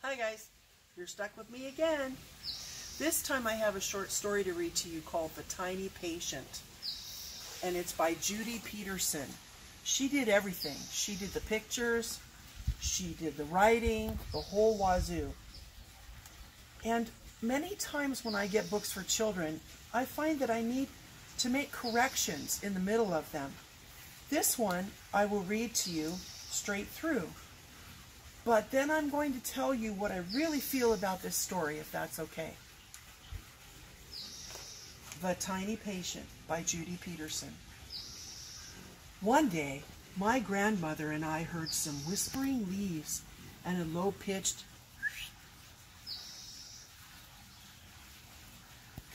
Hi guys, you're stuck with me again. This time I have a short story to read to you called The Tiny Patient. And it's by Judy Peterson. She did everything. She did the pictures, she did the writing, the whole wazoo. And many times when I get books for children, I find that I need to make corrections in the middle of them. This one I will read to you straight through. But then I'm going to tell you what I really feel about this story, if that's okay. The Tiny Patient by Judy Peterson. One day, my grandmother and I heard some whispering leaves and a low-pitched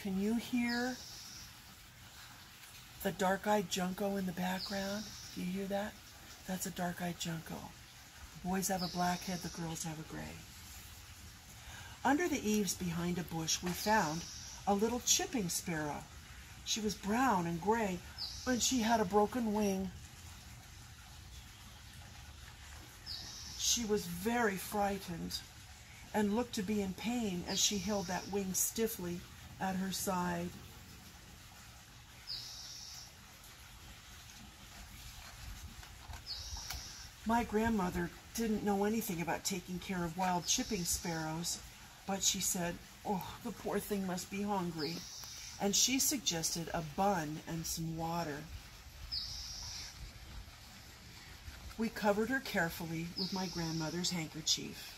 Can you hear the dark-eyed junco in the background? Do you hear that? That's a dark-eyed junco. The boys have a black head, the girls have a gray. Under the eaves behind a bush, we found a little chipping sparrow. She was brown and gray, and she had a broken wing. She was very frightened and looked to be in pain as she held that wing stiffly at her side. My grandmother didn't know anything about taking care of wild chipping sparrows, but she said, "Oh, the poor thing must be hungry." And she suggested a bun and some water. We covered her carefully with my grandmother's handkerchief.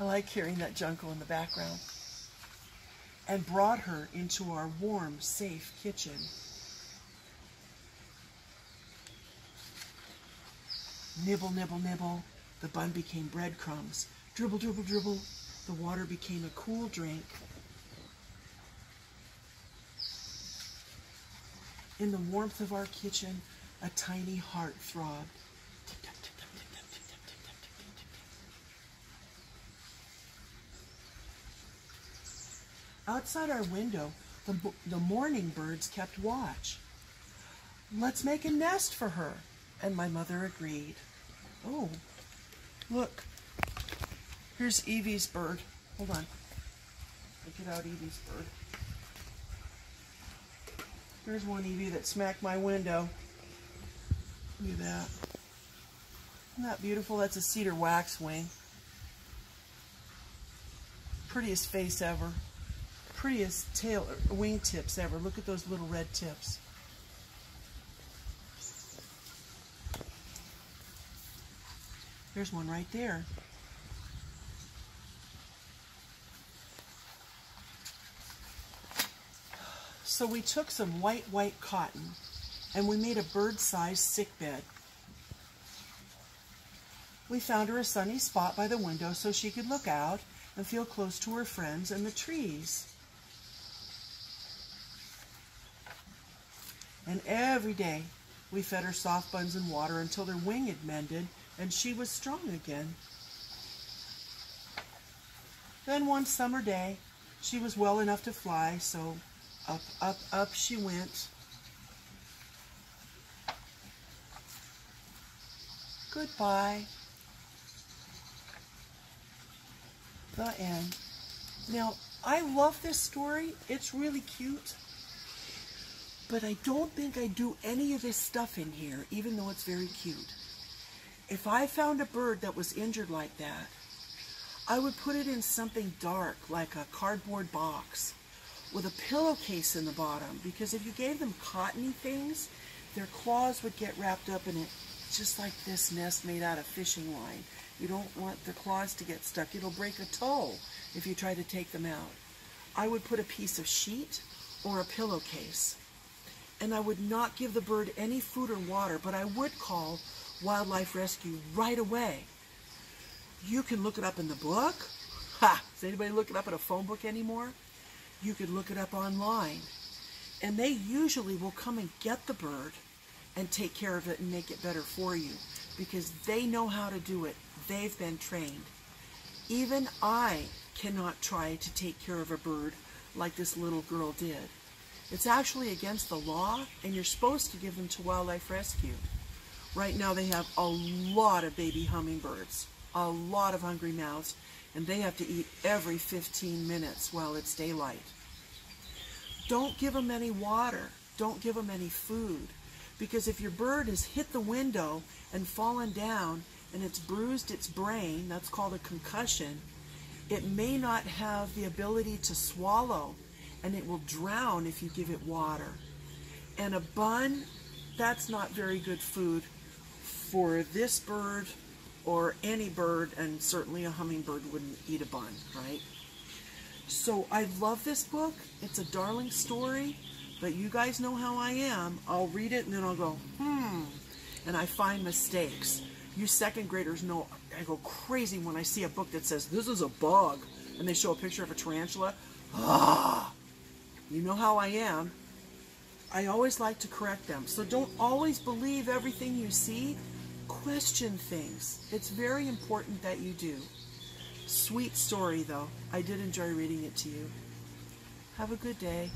I like hearing that junco in the background. And brought her into our warm, safe kitchen. Nibble, nibble, nibble, the bun became breadcrumbs. Dribble, dribble, dribble, the water became a cool drink. In the warmth of our kitchen, a tiny heart throbbed. Tip, tap, tip, tap, tip, tap, tip, tap, tip, tap, tip, tap, tip, tap. Outside our window, the morning birds kept watch. "Let's make a nest for her," and my mother agreed. Oh, look. Here's Evie's bird. Hold on. Get out Evie's bird. Here's one Evie that smacked my window. Look at that. Isn't that beautiful? That's a cedar waxwing. Prettiest face ever. Prettiest tail, wing tips ever. Look at those little red tips. There's one right there. So we took some white cotton and we made a bird-sized sickbed. We found her a sunny spot by the window so she could look out and feel close to her friends and the trees. And every day we fed her soft buns and water until her wing had mended and she was strong again. Then one summer day she was well enough to fly, so up, up, up she went. Goodbye. The end. Now, I love this story. It's really cute. But I don't think I do any of this stuff in here, even though it's very cute. If I found a bird that was injured like that, I would put it in something dark, like a cardboard box, with a pillowcase in the bottom, because if you gave them cottony things, their claws would get wrapped up in it, just like this nest made out of fishing line. You don't want the claws to get stuck. It'll break a toe if you try to take them out. I would put a piece of sheet or a pillowcase, and I would not give the bird any food or water, but I would call Wildlife Rescue right away. You can look it up in the book. Ha! Does anybody look it up in a phone book anymore? You could look it up online, and they usually will come and get the bird and take care of it and make it better for you, because they know how to do it. They've been trained. Even I cannot try to take care of a bird like this little girl did. It's actually against the law, and you're supposed to give them to Wildlife Rescue. Right now they have a lot of baby hummingbirds, a lot of hungry mouths, and they have to eat every 15 minutes while it's daylight. Don't give them any water. Don't give them any food. Because if your bird has hit the window and fallen down and it's bruised its brain, that's called a concussion, it may not have the ability to swallow, and it will drown if you give it water. And a bun, that's not very good food for this bird or any bird, and certainly a hummingbird wouldn't eat a bun, right? So I love this book. It's a darling story, but you guys know how I am. I'll read it and then I'll go, and I find mistakes. You second graders know I go crazy when I see a book that says, this is a bug, and they show a picture of a tarantula. You know how I am. I always like to correct them. So don't always believe everything you see. Question things. It's very important that you do. Sweet story, though. I did enjoy reading it to you. Have a good day.